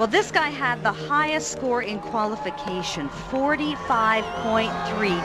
Well, this guy had the highest score in qualification, 45.3.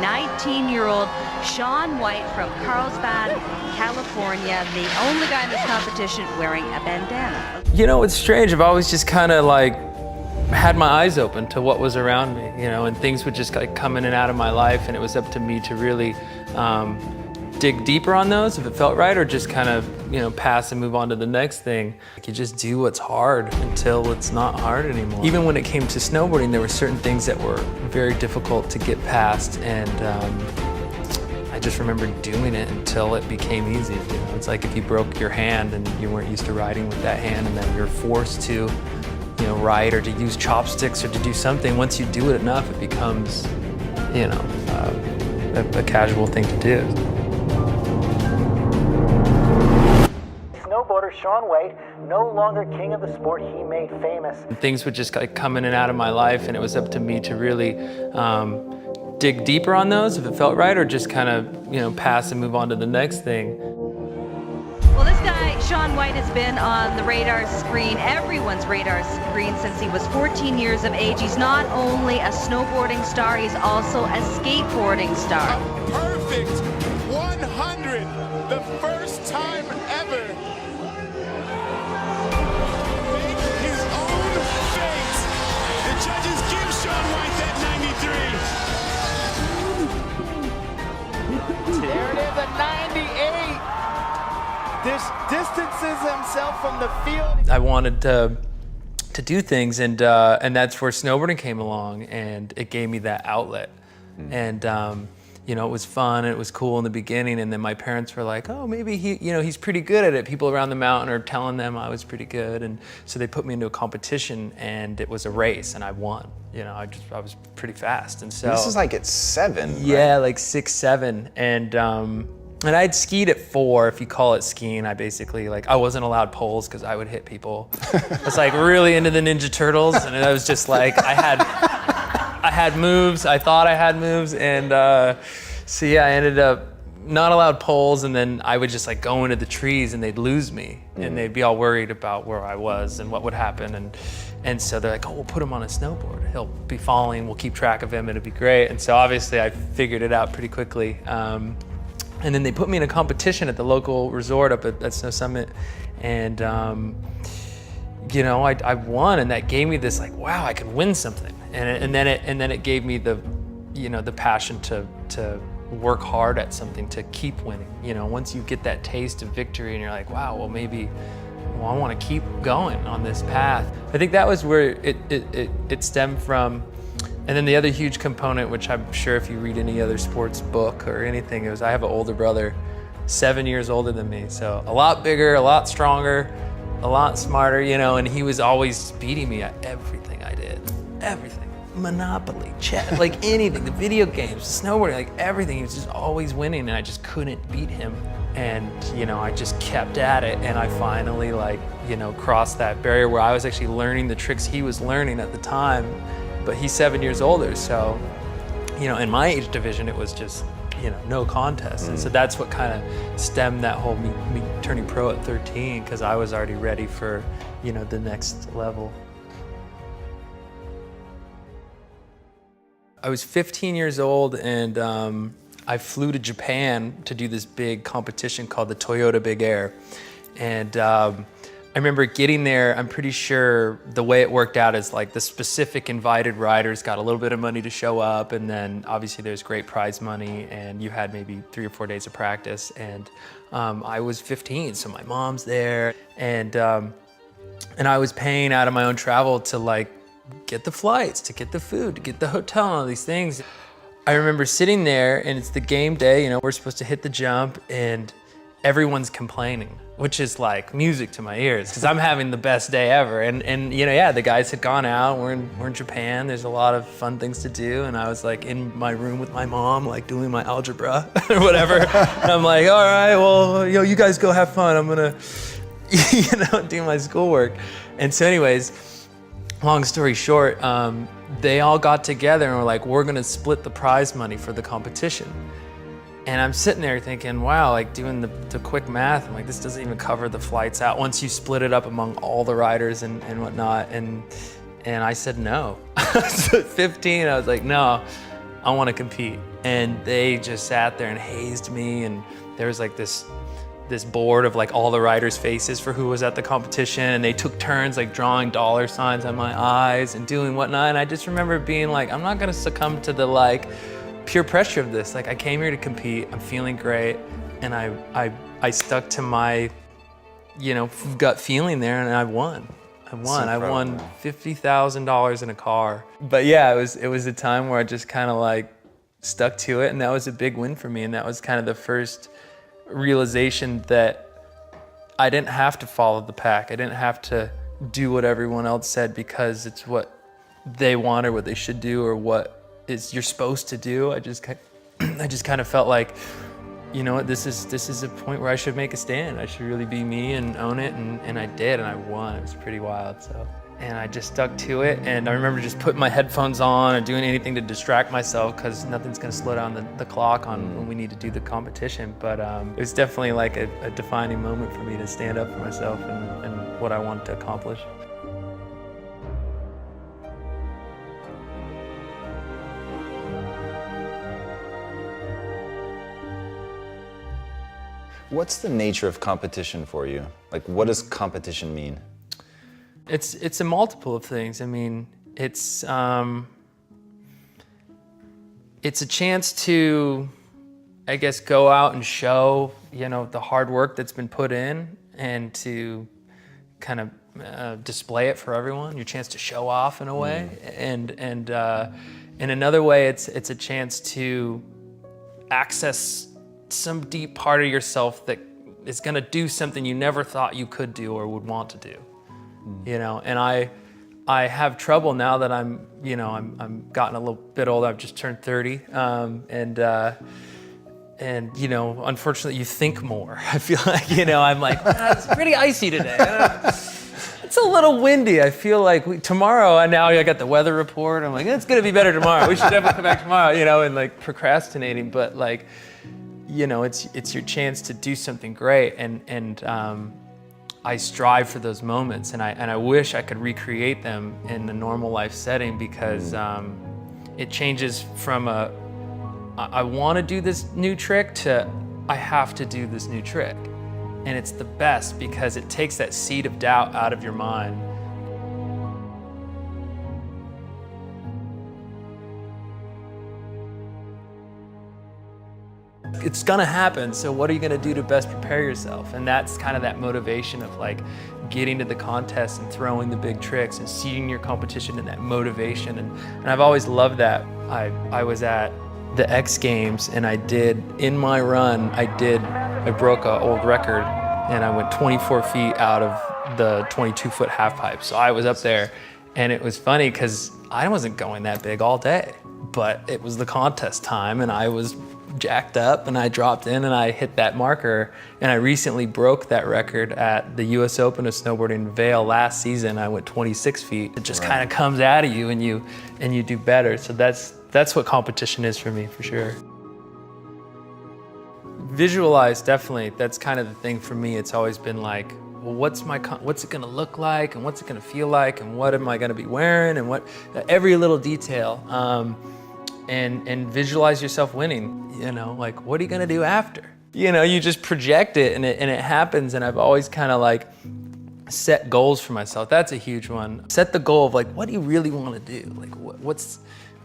19-year-old SHAUN White from Carlsbad, California, the only guy in this competition wearing a bandana. You know, it's strange. I've always just kind of like had my eyes open to what was around me, you know, and things would just like come in and out of my life, and it was up to me to really dig deeper on those if it felt right, or just kind of, you know, pass and move on to the next thing. You just do what's hard until it's not hard anymore. Even when it came to snowboarding, there were certain things that were very difficult to get past, and I just remember doing it until it became easy. You know, it's like if you broke your hand and you weren't used to riding with that hand, and then you're forced to, you know, ride or to use chopsticks or to do something. Once you do it enough, it becomes, you know, a casual thing to do. Snowboarder SHAUN White, no longer king of the sport he made famous. Things would just like come in and out of my life, and it was up to me to really dig deeper on those if it felt right, or just kind of, you know, pass and move on to the next thing. Well, this guy, SHAUN White, has been on the radar screen, everyone's radar screen, since he was 14 years of age. He's not only a snowboarding star, he's also a skateboarding star. A perfect 100, the first time ever. Make his own fate. The judges give SHAUN White that 93. There it is, a 98. This distances himself from the field. I wanted to do things, and that's where snowboarding came along, and it gave me that outlet. And you know, it was fun, and it was cool in the beginning, and then my parents were like, oh, maybe he's pretty good at it. People around the mountain are telling them I was pretty good, and so they put me into a competition, and it was a race, and I won. You know, I was pretty fast, and so this is like at 7. Yeah, right? like 6, 7, and I'd skied at 4, if you call it skiing. I basically, like, I wasn't allowed poles because I would hit people. I was like really into the Ninja Turtles, and I was just like, I had moves, I thought I had moves, and so yeah, I ended up not allowed poles, and then I would just like go into the trees and they'd lose me, and they'd be all worried about where I was and what would happen, and so they're like, oh, we'll put him on a snowboard. He'll be falling, we'll keep track of him, it'll be great. And so obviously I figured it out pretty quickly. And then they put me in a competition at the local resort up at Snow Summit, and you know, I won, and that gave me this like, wow, I could win something, and then it gave me the, you know, the passion to work hard at something, to keep winning. You know, once you get that taste of victory, and you're like, wow, well maybe, well, I want to keep going on this path. I think that was where it stemmed from. And then the other huge component, which I'm sure if you read any other sports book or anything, it was I have an older brother, 7 years older than me. So a lot bigger, a lot stronger, a lot smarter, you know, and he was always beating me at everything I did. Everything. Monopoly, chess, like anything, the video games, snowboarding, like everything. He was just always winning, and I just couldn't beat him. And, you know, I just kept at it, and I finally, like, you know, crossed that barrier where I was actually learning the tricks he was learning at the time. But he's 7 years older, so, you know, in my age division, it was just, you know, no contest. And so that's what kind of stemmed that whole me turning pro at 13, because I was already ready for, you know, the next level. I was 15 years old, and I flew to Japan to do this big competition called the Toyota Big Air. And I remember getting there, I'm pretty sure the way it worked out is like the specific invited riders got a little bit of money to show up, and then obviously there's great prize money, and you had maybe 3 or 4 days of practice. And I was 15, so my mom's there, and I was paying out of my own travel to like get the flights, to get the food, to get the hotel, and all these things. I remember sitting there, and it's the game day, you know, we're supposed to hit the jump, and everyone's complaining, which is like music to my ears, because I'm having the best day ever. And you know, yeah, the guys had gone out, we're in Japan, there's a lot of fun things to do, and I was like in my room with my mom, like doing my algebra or whatever. And I'm like, all right, well, yo, you guys go have fun, I'm gonna, you know, do my schoolwork. And so anyways, long story short, they all got together and were like, we're gonna split the prize money for the competition. And I'm sitting there thinking, wow, like doing the quick math, I'm like, this doesn't even cover the flights out once you split it up among all the riders and whatnot. And And I said no. So at 15, I was like, no, I want to compete. And they just sat there and hazed me. And there was like this board of like all the riders' faces for who was at the competition. And they took turns like drawing dollar signs on my eyes and doing whatnot. And I just remember being like, I'm not going to succumb to the like pure pressure of this. Like, I came here to compete. I'm feeling great. And I stuck to my, you know, gut feeling there, and I won. I won $50,000 in a car. But yeah, it was a time where I just kind of like stuck to it, and that was a big win for me. And that was kind of the first realization that I didn't have to follow the pack. I didn't have to do what everyone else said because it's what they want or what they should do or what is you're supposed to do. I just kind of felt like, you know what, this is a point where I should make a stand. I should really be me and own it, and I did, and I won. It was pretty wild, so. And I just stuck to it, and I remember just putting my headphones on and doing anything to distract myself because nothing's gonna slow down the clock on when we need to do the competition. But it was definitely like a defining moment for me to stand up for myself and what I wanted to accomplish. What's the nature of competition for you? Like, what does competition mean? It's a multiple of things. I mean, it's a chance to, I guess, go out and show, you know, the hard work that's been put in, and to kind of display it for everyone. Your chance to show off in a way, and in another way, it's a chance to access some deep part of yourself that is going to do something you never thought you could do or would want to do. You know, and I have trouble now that I'm gotten a little bit older. I've just turned 30, and you know, unfortunately, you think more. I feel like, you know, I'm like, it's pretty icy today. It's a little windy. I feel like tomorrow, and now I got the weather report. I'm like, it's gonna be better tomorrow. We should definitely come back tomorrow. You know, and like procrastinating, but like, you know, it's your chance to do something great, and I strive for those moments, and I wish I could recreate them in the normal life setting, because it changes from I want to do this new trick to I have to do this new trick, and it's the best because it takes that seed of doubt out of your mind. It's gonna happen, so what are you gonna do to best prepare yourself? And that's kind of that motivation of like getting to the contest and throwing the big tricks and seeing your competition and that motivation. And I've always loved that. I was at the X Games, and I did, in my run, I broke an old record, and I went 24 feet out of the 22-foot half pipe. So I was up there, and it was funny because I wasn't going that big all day, but it was the contest time, and I was jacked up, and I dropped in and I hit that marker, and I recently broke that record at the US Open of snowboarding in Vail last season. I went 26 feet. It just kind of comes out of you, and you do better. So that's what competition is for me, for sure. Visualize, definitely. That's kind of the thing for me. It's always been like, well, what's it gonna look like, and what's it gonna feel like, and what am I gonna be wearing, and every little detail. And visualize yourself winning, you know, like, what are you gonna do after? You know, you just project it, and it happens. And I've always kind of like set goals for myself. That's a huge one. Set the goal of like, what do you really wanna do? Like,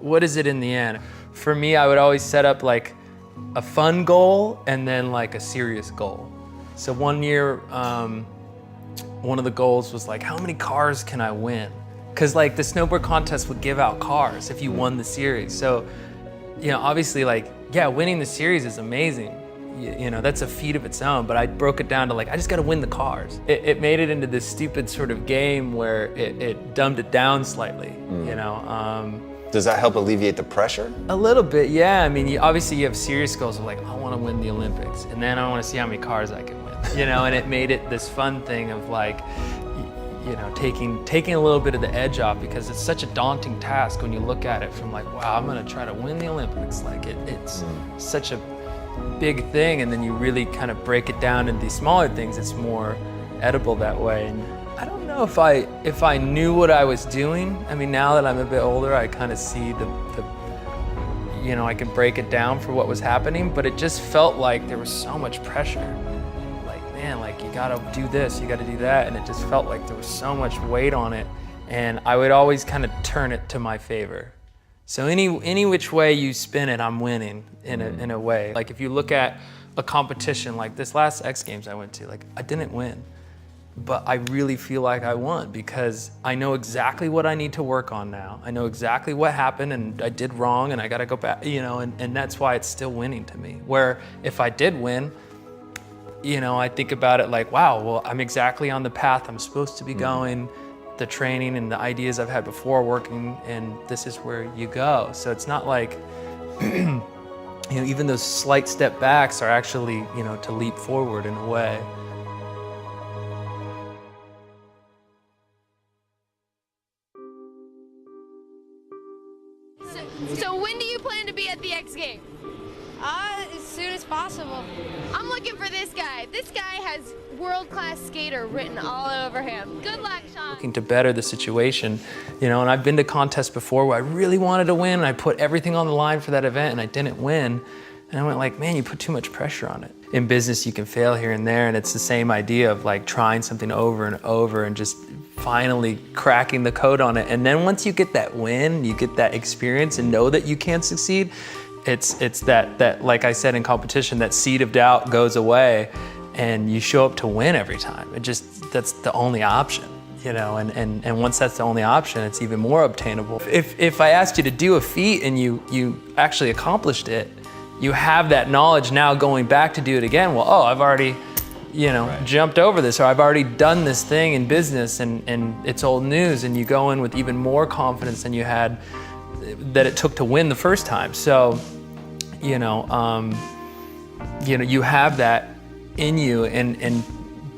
what is it in the end? For me, I would always set up like a fun goal and then like a serious goal. So one year, one of the goals was like, how many cars can I win? Because like the snowboard contest would give out cars if you won the series. So, you know, obviously, like, yeah, winning the series is amazing. You know, that's a feat of its own, but I broke it down to like, I just gotta win the cars. It made it into this stupid sort of game where it dumbed it down slightly, you know. Does that help alleviate the pressure? A little bit, yeah. I mean, obviously you have serious goals of like, I wanna win the Olympics, and then I wanna see how many cars I can win, you know, and it made it this fun thing of like, you know, taking a little bit of the edge off, because it's such a daunting task when you look at it from like, wow, I'm gonna try to win the Olympics. Like it's such a big thing, and then you really kind of break it down into these smaller things. It's more edible that way. And I don't know. know if I knew what I was doing. I mean, now that I'm a bit older, I kind of see the you know, I can break it down for what was happening, but it just felt like there was so much pressure. Like, man, like you gotta do this, you gotta do that, and it just felt like there was so much weight on it, and I would always kind of turn it to my favor. So any which way you spin it, I'm winning in a way. Like if you look at a competition like this last X Games I went to, like I didn't win, but I really feel like I won because I know exactly what I need to work on now. I know exactly what happened and I did wrong and I gotta go back, you know, and that's why it's still winning to me. Where if I did win, you know, I think about it like, wow, well, I'm exactly on the path I'm supposed to be going. The training and the ideas I've had before working, and this is where you go. So it's not like, you know, even those slight step backs are actually, you know, to leap forward in a way. So when do you plan to be at the X Games? As soon as possible. I'm looking for this guy. This guy has world-class skater written all over him. Good luck, Sean. Looking to better the situation, you know, and I've been to contests before where I really wanted to win and I put everything on the line for that event and I didn't win. And I went like, man, you put too much pressure on it. In business, you can fail here and there, and it's the same idea of like trying something over and over and just finally cracking the code on it. And then once you get that win, you get that experience and know that you can succeed, it's that like I said in competition, that seed of doubt goes away and you show up to win every time. That's the only option, you know, and once that's the only option, it's even more obtainable. If I asked you to do a feat and you actually accomplished it, you have that knowledge now going back to do it again. Well, oh, I've already, you know, jumped over this, or I've already done this thing in business and it's old news, and you go in with even more confidence than you had that it took to win the first time. So, you know, you have that in you, and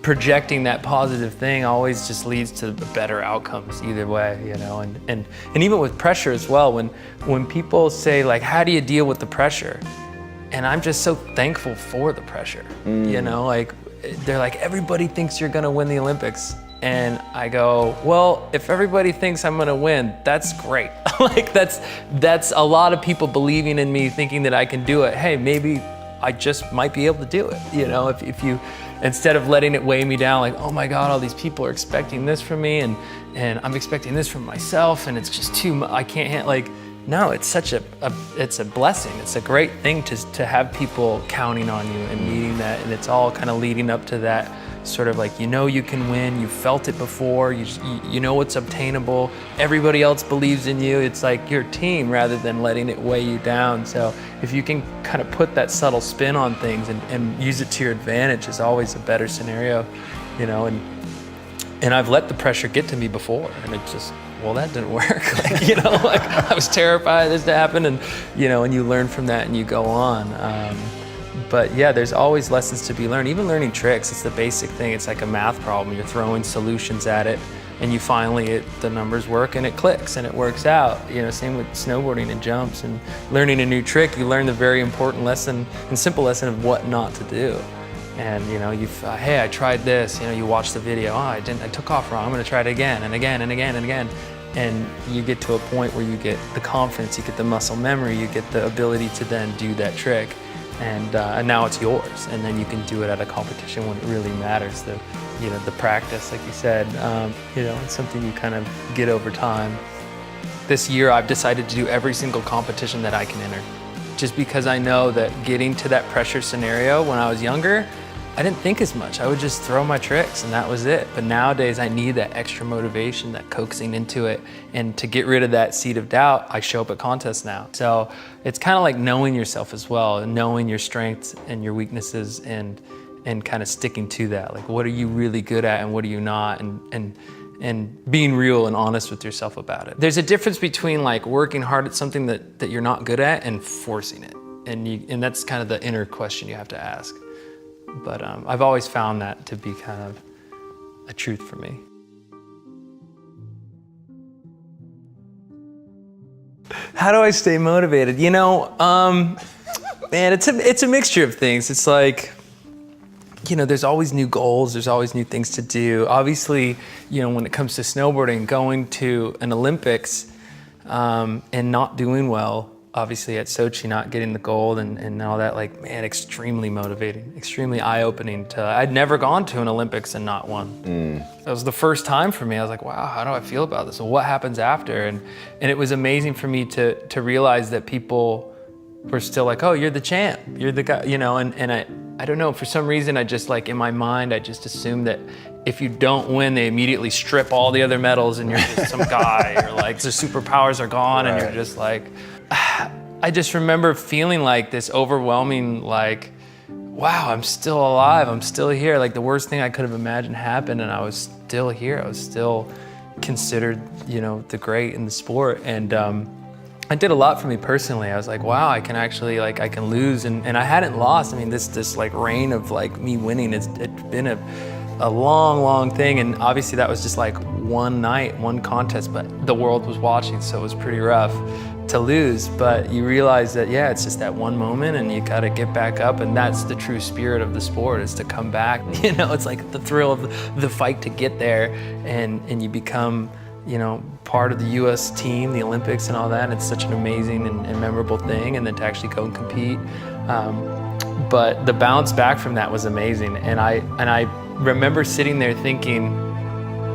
projecting that positive thing always just leads to better outcomes either way, you know, and even with pressure as well, when people say like, how do you deal with the pressure? And I'm just so thankful for the pressure, you know, like they're like, everybody thinks you're gonna win the Olympics. And I go, well, if everybody thinks I'm gonna win, that's great. Like that's a lot of people believing in me, thinking that I can do it. Hey, maybe I just might be able to do it. You know, if you, instead of letting it weigh me down, like, oh my God, all these people are expecting this from me and I'm expecting this from myself and it's just too much, I can't handle, like, no, it's such it's a blessing. It's a great thing to have people counting on you and needing that. And it's all kind of leading up to that sort of like, you know, you can win, you felt it before, you know it's obtainable, everybody else believes in you. It's like your team rather than letting it weigh you down. So if you can kind of put that subtle spin on things and use it to your advantage is always a better scenario, you know, and I've let the pressure get to me before and it just, well, that didn't work. Like, you know, like I was terrified of this to happen and, you know, and you learn from that and you go on. But yeah, there's always lessons to be learned. Even learning tricks, it's the basic thing. It's like a math problem. You're throwing solutions at it and you finally, the numbers work and it clicks and it works out. You know, same with snowboarding and jumps and learning a new trick. You learn the very important lesson and simple lesson of what not to do. And you know, hey, I tried this, you know, you watch the video, oh, I took off wrong, I'm gonna try it again and again and again and again. And you get to a point where you get the confidence, you get the muscle memory, you get the ability to then do that trick. And now it's yours. And then you can do it at a competition when it really matters. The practice, like you said, you know, it's something you kind of get over time. This year, I've decided to do every single competition that I can enter. Just because I know that getting to that pressure scenario when I was younger, I didn't think as much. I would just throw my tricks and that was it. But nowadays I need that extra motivation, that coaxing into it. And to get rid of that seed of doubt, I show up at contests now. So it's kind of like knowing yourself as well and knowing your strengths and your weaknesses and kind of sticking to that. Like, what are you really good at and what are you not? And being real and honest with yourself about it. There's a difference between like working hard at something that you're not good at and forcing it. And that's kind of the inner question you have to ask. But I've always found that to be kind of a truth for me. How do I stay motivated? You know, man, it's a mixture of things. It's like, you know, there's always new goals, there's always new things to do. Obviously, you know, when it comes to snowboarding, going to an Olympics and not doing well, obviously at Sochi, not getting the gold and all that, like, man, extremely motivating, extremely eye-opening. I'd never gone to an Olympics and not won. That was the first time for me. I was like, wow, how do I feel about this? Well, what happens after? And it was amazing for me to realize that people were still like, oh, you're the champ, you're the guy, you know, and I don't know, for some reason, I just, like, in my mind, I just assumed that if you don't win, they immediately strip all the other medals and you're just some guy, or like the superpowers are gone and you're just like, I just remember feeling like this overwhelming, like, wow, I'm still alive, I'm still here. Like, the worst thing I could have imagined happened and I was still here. I was still considered, you know, the great in the sport. And it did a lot for me personally. I was like, wow, I can actually, like, I can lose. And I hadn't lost. I mean, this like reign of like me winning, it's been a long thing. And obviously that was just like one night, one contest, but the world was watching, so it was pretty rough to lose. But you realize that, yeah, it's just that one moment and you gotta get back up, and that's the true spirit of the sport, is to come back. You know, it's like the thrill of the fight to get there, and you become, you know, part of the US team, the Olympics and all that. And it's such an amazing and memorable thing, and then to actually go and compete. But the bounce back from that was amazing. And I remember sitting there thinking,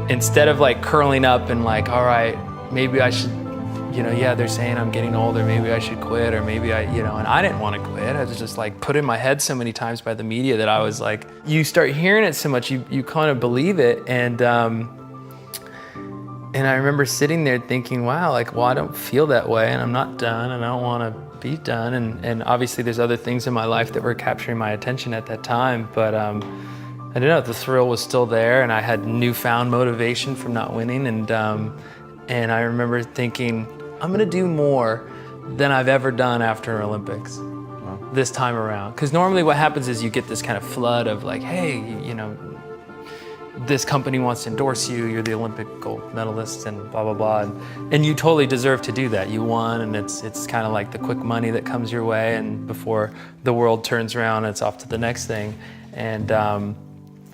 instead of like curling up and like, all right, maybe I should, you know, yeah, they're saying I'm getting older, maybe I should quit, or maybe you know, and I didn't want to quit. I was just like put in my head so many times by the media that I was like, you start hearing it so much, you kind of believe it. And I remember sitting there thinking, wow, like, well, I don't feel that way, and I'm not done, and I don't want to be done. And obviously there's other things in my life that were capturing my attention at that time, but I don't know, the thrill was still there, and I had newfound motivation from not winning. And I remember thinking, I'm gonna do more than I've ever done after an Olympics this time around. Because normally what happens is you get this kind of flood of like, hey, you know, this company wants to endorse you, you're the Olympic gold medalist and blah, blah, blah. And you totally deserve to do that. You won, and it's kind of like the quick money that comes your way, and before the world turns around, it's off to the next thing. And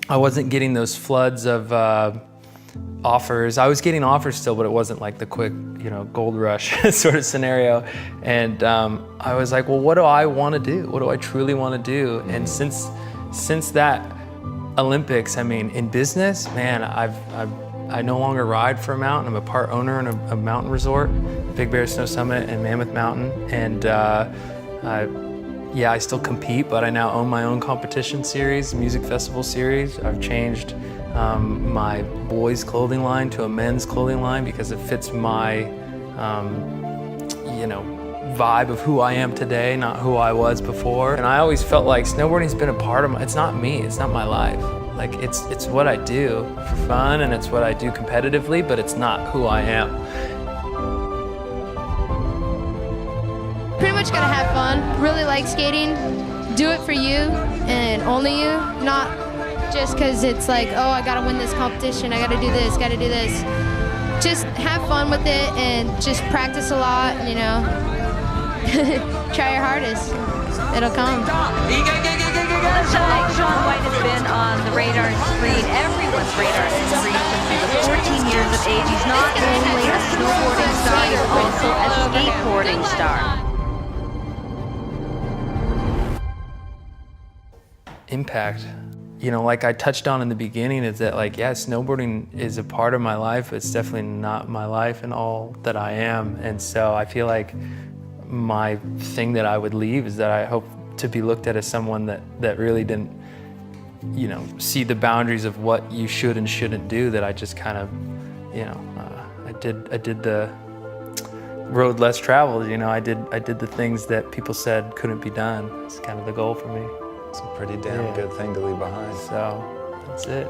I wasn't getting those floods of offers. I was getting offers still, but it wasn't like the quick, you know, gold rush sort of scenario. And I was like, well, what do I want to do? What do I truly want to do? And since that Olympics, I mean, in business, man, I no longer ride for a mountain. I'm a part owner in a mountain resort, Big Bear Snow Summit and Mammoth Mountain. And yeah, I still compete, but I now own my own competition series, music festival series. I've changed my boys' clothing line to a men's clothing line because it fits my, you know, vibe of who I am today, not who I was before. And I always felt like snowboarding's been a part of my, it's not me, it's not my life. Like, it's what I do for fun, and it's what I do competitively, but it's not who I am. Pretty much gotta have fun, really like skating, do it for you and only you, not just because it's like, oh, I gotta win this competition, I gotta do this, gotta do this. Just have fun with it and just practice a lot, you know. Try your hardest, it'll come. This guy, SHAUN White, has been on the radar screen, everyone's radar screen, since he was 14 years of age. He's not only a snowboarding star, he's also a skateboarding star. Impact, you know, like I touched on in the beginning, is that, like, yeah, snowboarding is a part of my life, but it's definitely not my life and all that I am. And so I feel like my thing that I would leave is that I hope to be looked at as someone that really didn't, you know, see the boundaries of what you should and shouldn't do, that I just kind of, you know, I did the road less traveled, you know, I did the things that people said couldn't be done. It's kind of the goal for me. It's a pretty damn good thing to leave behind. So that's it.